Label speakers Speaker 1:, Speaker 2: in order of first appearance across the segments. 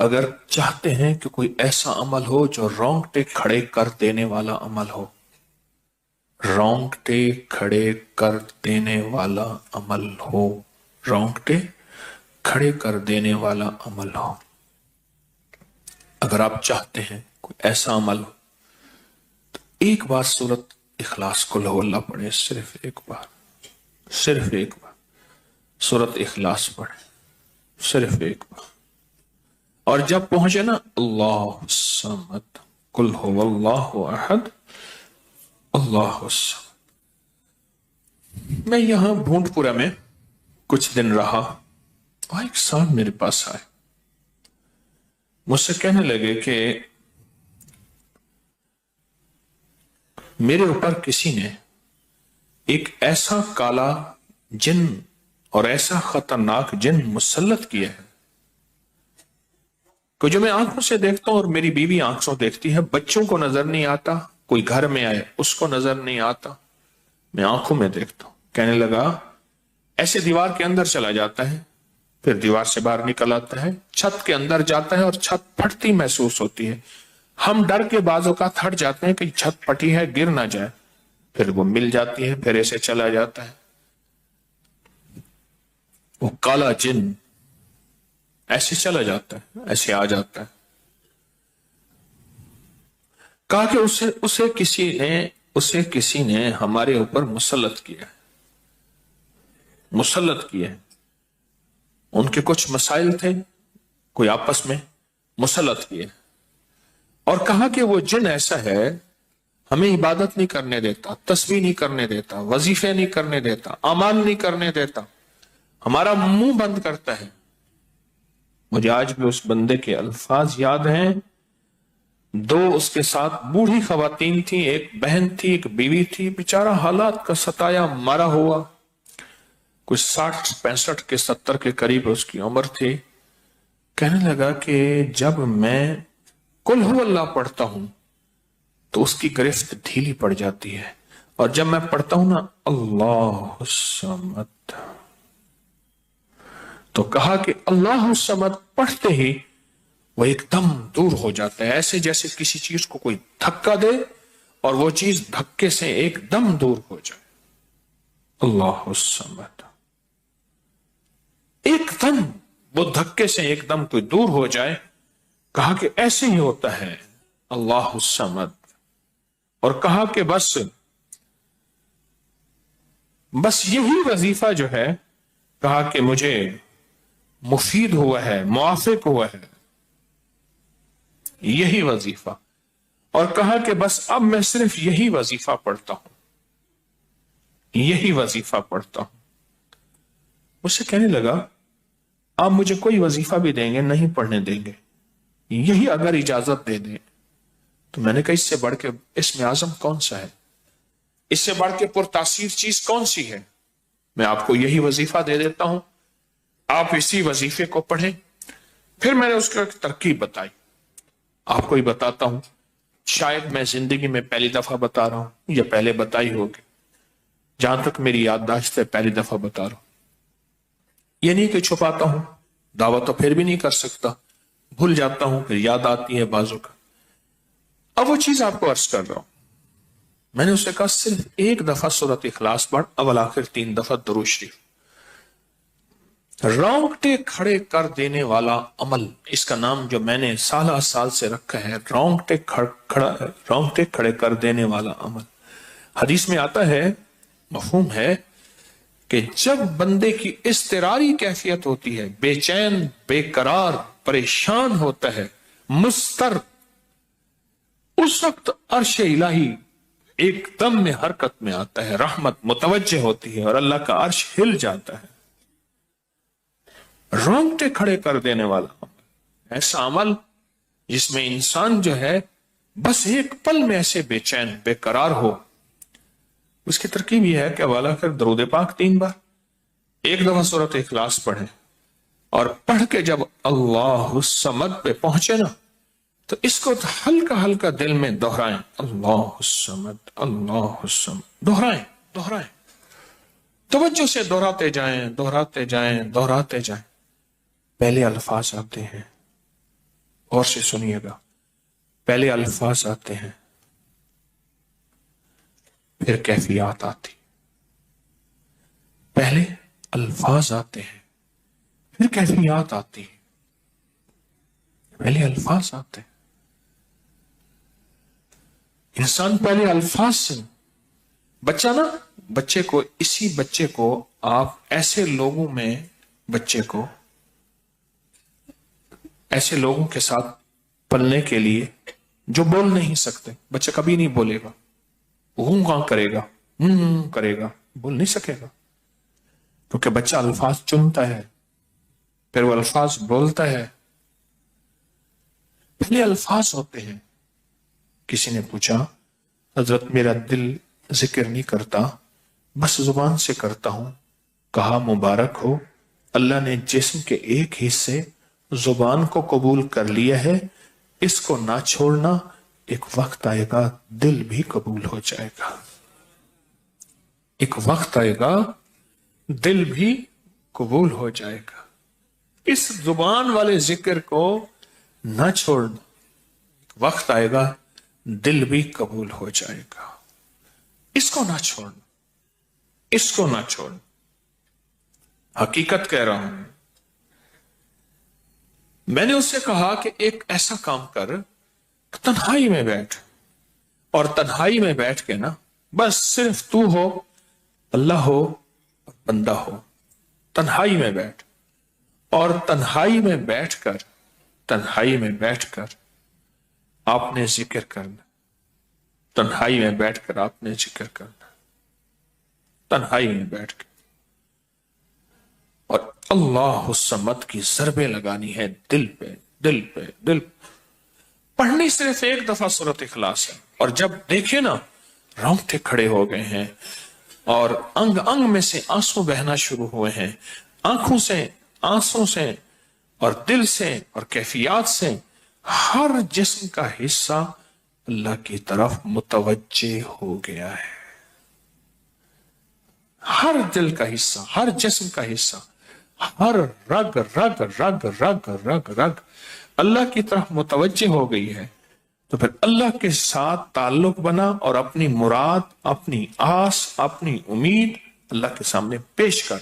Speaker 1: اگر چاہتے ہیں کہ کوئی ایسا عمل ہو جو رونگٹے کھڑے کر دینے والا عمل ہو، رونگٹے کھڑے کر دینے والا عمل ہو، رونگٹے کھڑے کر دینے والا عمل ہو، اگر آپ چاہتے ہیں کوئی ایسا عمل ہو تو ایک بار سورت اخلاص قل هو اللہ پڑھیں، صرف ایک بار سورت اخلاص پڑھیں، صرف ایک بار. اور جب پہنچے نا اللہ الصمد قل هو اللہ احد اللہ الصمد. میں یہاں بھونٹ پورا میں کچھ دن رہا اور ایک صاحب میرے پاس آئے، مجھ سے کہنے لگے کہ میرے اوپر کسی نے ایک ایسا کالا جن اور ایسا خطرناک جن مسلط کیا ہے کہ جو میں آنکھوں سے دیکھتا ہوں اور میری بیوی آنکھوں دیکھتی ہے، بچوں کو نظر نہیں آتا، کوئی گھر میں آئے اس کو نظر نہیں آتا، میں آنکھوں میں دیکھتا ہوں. کہنے لگا ایسے دیوار کے اندر چلا جاتا ہے، پھر دیوار سے باہر نکل آتا ہے، چھت کے اندر جاتا ہے اور چھت پھٹتی محسوس ہوتی ہے، ہم ڈر کے بعض اوقات ہٹ جاتے ہیں کہ چھت پھٹی ہے گر نہ جائے، پھر وہ مل جاتی ہے، پھر ایسے چلا جاتا ہے. وہ کالا جن ایسے چلا جاتا ہے، ایسے آ جاتا ہے. کہا کہ اسے کسی نے ہمارے اوپر مسلط کیا ہے. ان کے کچھ مسائل تھے، کوئی آپس میں مسلط کیے، اور کہا کہ وہ جن ایسا ہے ہمیں عبادت نہیں کرنے دیتا، تسبیح نہیں کرنے دیتا، وظیفے نہیں کرنے دیتا، اعمال نہیں کرنے دیتا، ہمارا منہ بند کرتا ہے. مجھے آج بھی اس بندے کے الفاظ یاد ہیں. 2 اس کے ساتھ بوڑھی خواتین تھی، ایک بہن تھی، ایک بیوی تھی، بیچارہ حالات کا ستایا مارا ہوا، کچھ 60 65 کے 70 کے قریب اس کی عمر تھی. کہنے لگا کہ جب میں قل هو اللہ پڑھتا ہوں تو اس کی گرفت ڈھیلی پڑ جاتی ہے، اور جب میں پڑھتا ہوں نا اللہ الصمد، تو کہا کہ اللہ الصمد پڑھتے ہی وہ ایک دم دور ہو جاتا ہے، ایسے جیسے کسی چیز کو کوئی دھکا دے اور وہ چیز دھکے سے ایک دم دور ہو جائے. اللہ الصمد ایک دم وہ دھکے سے ایک دم کوئی دور ہو جائے. کہا کہ ایسے ہی ہوتا ہے اللہ الصمد. اور کہا کہ بس یہی وظیفہ جو ہے، کہا کہ مجھے مفید ہوا ہے، موافق ہوا ہے یہی وظیفہ. اور کہا کہ بس اب میں صرف یہی وظیفہ پڑھتا ہوں. مجھ سے کہنے لگا آپ مجھے کوئی وظیفہ بھی دیں گے نہیں پڑھنے دیں گے، یہی اگر اجازت دے دیں. تو میں نے کہا اس سے بڑھ کے اسم اعظم کون سا ہے، اس سے بڑھ کے پرتاثیر چیز کون سی ہے؟ میں آپ کو یہی وظیفہ دے دیتا ہوں، آپ اسی وظیفے کو پڑھیں. پھر میں نے اس کو ایک ترکیب بتائی، آپ کو ہی بتاتا ہوں، شاید میں زندگی میں پہلی دفعہ بتا رہا ہوں یا پہلے بتائی ہوگی، جہاں تک میری یادداشت ہے پہلی دفعہ بتا رہا ہوں. یہ نہیں کہ چھپاتا ہوں، دعویٰ تو پھر بھی نہیں کر سکتا، بھول جاتا ہوں پھر یاد آتی ہے بازو کا. اب وہ چیز آپ کو عرض کر رہا ہوں. میں نے اسے کہا صرف ایک دفعہ سورۃ اخلاص پڑھ، اول آخر 3 دفعہ درود شریف. رونگٹے کھڑے کر دینے والا عمل، اس کا نام جو میں نے سال سے رکھا ہے رونگٹے کھڑے کر دینے والا عمل. حدیث میں آتا ہے، مفہوم ہے کہ جب بندے کی اضطراری کیفیت ہوتی ہے، بے چین، بے قرار، پریشان ہوتا ہے، مضطر، اس وقت عرش الہی ایک دم میں حرکت میں آتا ہے، رحمت متوجہ ہوتی ہے اور اللہ کا عرش ہل جاتا ہے. رونگٹے کھڑے کر دینے والا عمل، ایسا عمل جس میں انسان جو ہے بس ایک پل میں ایسے بے چین بے قرار ہو. اس کی ترکیب یہ ہے کہ والا کر درود پاک 3 بار، ایک دفعہ سورۃ اخلاص پڑھیں، اور پڑھ کے جب اللہ الصمد پہ پہنچے نا تو اس کو ہلکا ہلکا دل میں دہرائیں، اللہ الصمد اللہ الصمد، دہرائیں، توجہ سے دہراتے جائیں. پہلے الفاظ آتے ہیں اور سے سنیے گا، پہلے الفاظ آتے ہیں، پھر کیفیات آتی، پہلے الفاظ آتے ہیں پھر کیفیات آتی ہے، پہلے الفاظ آتے ہیں، انسان پہلے الفاظ سے، بچہ نا، اسی بچے کو آپ ایسے لوگوں میں، بچے کو ایسے لوگوں کے ساتھ پلنے کے لیے جو بول نہیں سکتے، بچہ کبھی نہیں بولے گا، ہوں ہاں کرے گا، کرے گا، بول نہیں سکے گا، کیونکہ بچہ الفاظ چنتا ہے، پھر وہ الفاظ بولتا ہے، پہلے الفاظ ہوتے ہیں۔ کسی نے پوچھا، حضرت میرا دل ذکر نہیں کرتا، بس زبان سے کرتا ہوں۔ کہا مبارک ہو، اللہ نے جسم کے ایک حصے زبان کو قبول کر لیا ہے، اس کو نہ چھوڑنا، ایک وقت آئے گا دل بھی قبول ہو جائے گا، ایک وقت آئے گا دل بھی قبول ہو جائے گا، اس زبان والے ذکر کو نہ چھوڑنا، ایک وقت آئے گا دل بھی قبول ہو جائے گا، اس کو نہ چھوڑنا، اس کو نہ چھوڑنا، حقیقت کہہ رہا ہوں۔ میں نے اس سے کہا کہ ایک ایسا کام کر، تنہائی میں بیٹھ، اور تنہائی میں بیٹھ کے نا، بس صرف تو ہو، اللہ ہو اور بندہ ہو، تنہائی میں بیٹھ، اور تنہائی میں بیٹھ کر، تنہائی میں بیٹھ کر آپ نے ذکر کرنا، تنہائی میں بیٹھ کر آپ نے ذکر کرنا، تنہائی میں بیٹھ کے، اور اللہ الصمد کی ضربیں لگانی ہے دل پہ، دل پہ، دل پہ۔ پڑھنی صرف ایک دفعہ سورۃ اخلاص ہے، اور جب دیکھیں نا رونگٹے کھڑے ہو گئے ہیں، اور انگ انگ میں سے آنسو بہنا شروع ہوئے ہیں، آنکھوں سے، آنسوں سے، اور دل سے، اور کیفیات سے، ہر جسم کا حصہ اللہ کی طرف متوجہ ہو گیا ہے، ہر دل کا حصہ، ہر جسم کا حصہ، ہر رگ رگ رگ رگ رگ رگ اللہ کی طرف متوجہ ہو گئی ہے۔ تو پھر اللہ کے ساتھ تعلق بنا، اور اپنی مراد، اپنی آس، اپنی امید اللہ کے سامنے پیش کر،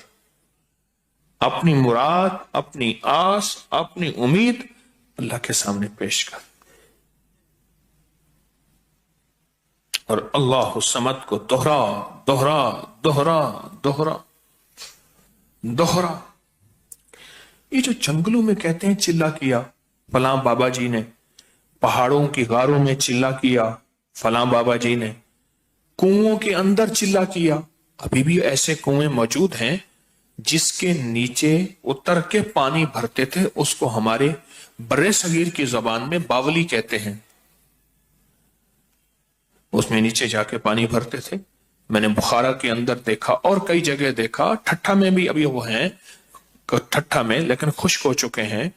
Speaker 1: اپنی مراد، اپنی آس، اپنی امید اللہ کے سامنے پیش کر، اور اللہ الصمد کو دوہرا دوہرا دوہرا دوہرا دوہرا۔ یہ جو جنگلوں میں کہتے ہیں چلا کیا فلاں بابا جی نے، پہاڑوں کی غاروں میں چلا کیا فلاں بابا جی نے، کنووں کے اندر چلا کیا، ابھی بھی ایسے کنویں موجود ہیں جس کے نیچے اتر کے پانی بھرتے تھے، اس کو ہمارے برے صغیر کی زبان میں باولی کہتے ہیں، اس میں نیچے جا کے پانی بھرتے تھے۔ میں نے بخارا کے اندر دیکھا، اور کئی جگہ دیکھا، ٹھٹھا میں بھی ابھی وہ ہیں، ٹھٹھا میں لیکن خشک ہو چکے ہیں،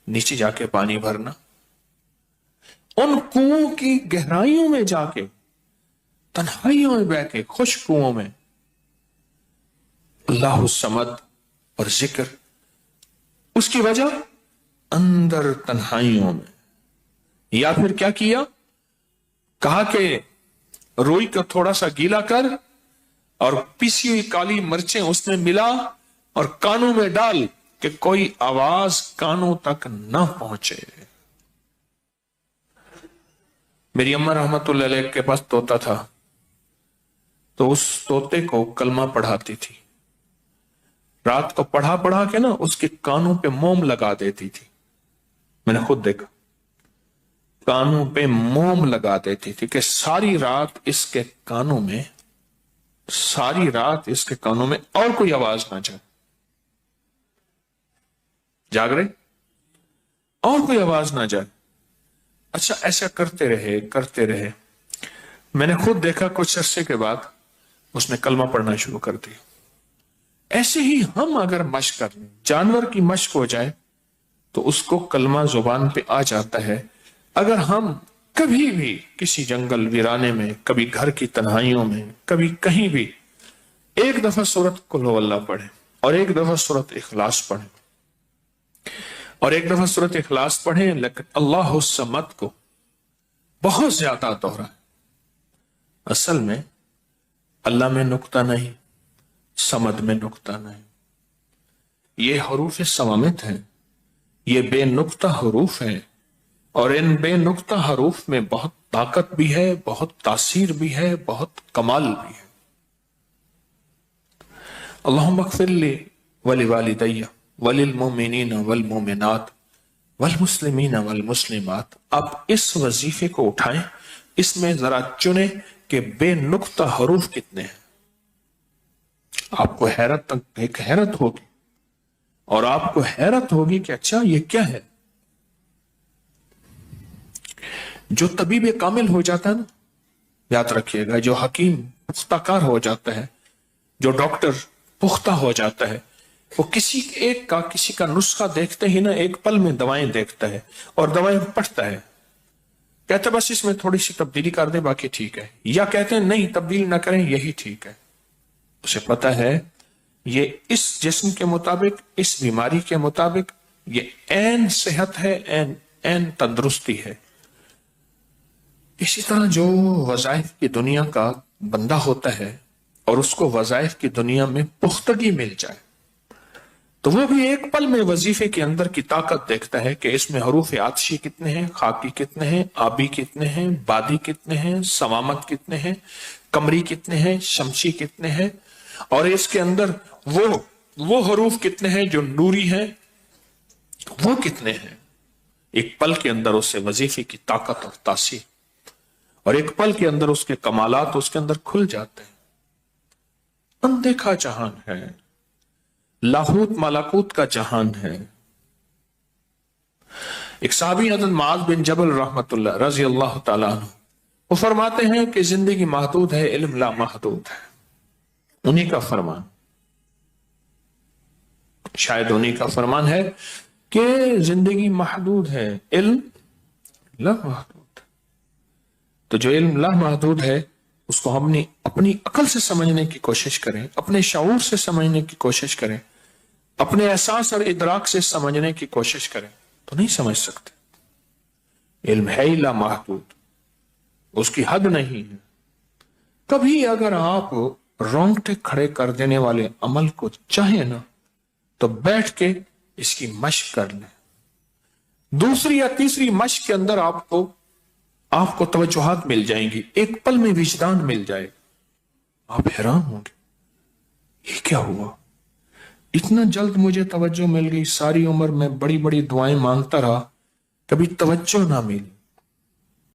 Speaker 1: نیچے جا کے پانی بھرنا، ان کنووں کی گہرائیوں میں جا کے، تنہائیوں میں بیٹھ کے، خشک کنووں میں اللہ الصمد اور ذکر، اس کی وجہ اندر تنہائیوں میں۔ یا پھر کیا کیا، کہا کہ روئی کو تھوڑا سا گیلا کر، اور پیسی ہوئی کالی مرچیں اس میں ملا، اور کانوں میں ڈال کہ کوئی آواز کانوں تک نہ پہنچے۔ میری اماں رحمت اللہ علیہ کے پاس طوطا تھا، تو اس طوطے کو کلمہ پڑھاتی تھی، رات کو پڑھا پڑھا کے نا اس کے کانوں پہ موم لگا دیتی تھی، میں نے خود دیکھا، کانوں پہ موم لگا دیتی تھی کہ ساری رات اس کے کانوں میں، ساری رات اس کے کانوں میں اور کوئی آواز نہ جائے، جاگ رہے، اور کوئی آواز نہ جائے۔ اچھا ایسا کرتے رہے کرتے رہے، میں نے خود دیکھا کچھ عرصے کے بعد اس نے کلمہ پڑھنا شروع کر دیا۔ ایسے ہی ہم اگر مشق کر لیں، جانور کی مشق ہو جائے تو اس کو کلمہ زبان پہ آ جاتا ہے۔ اگر ہم کبھی بھی کسی جنگل ویرانے میں، کبھی گھر کی تنہائیوں میں، کبھی کہیں بھی ایک دفعہ سورۃ قل ہو اللہ پڑھیں، اور ایک دفعہ سورۃ اخلاص پڑھیں، اور ایک دفعہ سورۃ اخلاص پڑھیں، لیکن اللہ الصمد کو بہت زیادہ دوہرائیں۔ اصل میں اللہ میں نقطہ نہیں، صمد میں نقطہ نہیں، یہ حروف صوامت ہیں، یہ بے نقطہ حروف ہیں، اور ان بے نقطہ حروف میں بہت طاقت بھی ہے، بہت تاثیر بھی ہے، بہت کمال بھی ہے۔ اللہم اغفر لی ولوالدی وللمؤمنین والمؤمنات والمسلمین والمسلمات۔ آپ اس وظیفے کو اٹھائیں، اس میں ذرا چنیں کہ بے نقطہ حروف کتنے ہیں۔ آپ کو ایک حیرت ہوگی، اور آپ کو حیرت ہوگی کہ اچھا یہ کیا ہے۔ جو طبیب کامل ہو جاتا ہے نا، یاد رکھیے گا، جو حکیم پختہ کار ہو جاتا ہے، جو ڈاکٹر پختہ ہو جاتا ہے، وہ کسی کا نسخہ دیکھتے ہی نا ایک پل میں دوائیں دیکھتا ہے اور دوائیں پڑھتا ہے، کہتے بس اس میں تھوڑی سی تبدیلی کر دیں باقی ٹھیک ہے، یا کہتے ہیں نہیں تبدیل نہ کریں یہی ٹھیک ہے۔ اسے پتہ ہے یہ اس جسم کے مطابق، اس بیماری کے مطابق یہ عین صحت ہے، عین تندرستی ہے۔ اسی طرح جو وظائف کی دنیا کا بندہ ہوتا ہے اور اس کو وظائف کی دنیا میں پختگی مل جائے تو وہ بھی ایک پل میں وظیفے کے اندر کی طاقت دیکھتا ہے کہ اس میں حروف آتشی کتنے ہیں، خاکی کتنے ہیں، آبی کتنے ہیں، بادی کتنے ہیں، سوامت کتنے ہیں، قمری کتنے ہیں، شمسی کتنے ہیں، اور اس کے اندر وہ حروف کتنے ہیں جو نوری ہیں، وہ کتنے ہیں۔ ایک پل کے اندر اسے وظیفے کی طاقت اور تاثیر، اور ایک پل کے اندر اس کے کمالات اس کے اندر کھل جاتے ہیں۔ اندیکھا جہان ہے، لاہوت ملاکوت کا جہان ہے۔ ایک صحابی حضرت معاذ بن جبل رحمت اللہ رضی اللہ تعالیٰ عنہ، وہ فرماتے ہیں کہ زندگی محدود ہے، علم لا محدود ہے۔ انہی کا فرمان، شاید انہی کا فرمان ہے کہ زندگی محدود ہے، علم لا محدود۔ تو جو علم لا محدود ہے اس کو ہم اپنی عقل سے سمجھنے کی کوشش کریں، اپنے شعور سے سمجھنے کی کوشش کریں، اپنے احساس اور ادراک سے سمجھنے کی کوشش کریں تو نہیں سمجھ سکتے۔ علم ہے ہی لا محدود، اس کی حد نہیں ہے۔ کبھی اگر آپ رونگٹے کھڑے کر دینے والے عمل کو چاہیں نا تو بیٹھ کے اس کی مشق کر لیں۔ دوسری یا تیسری مشق کے اندر آپ کو توجہات مل جائیں گی، ایک پل میں وجدان مل جائے گا، آپ حیران ہوں گے یہ کیا ہوا، اتنا جلد مجھے توجہ مل گئی، ساری عمر میں بڑی بڑی دعائیں مانگتا رہا، کبھی توجہ نہ ملی۔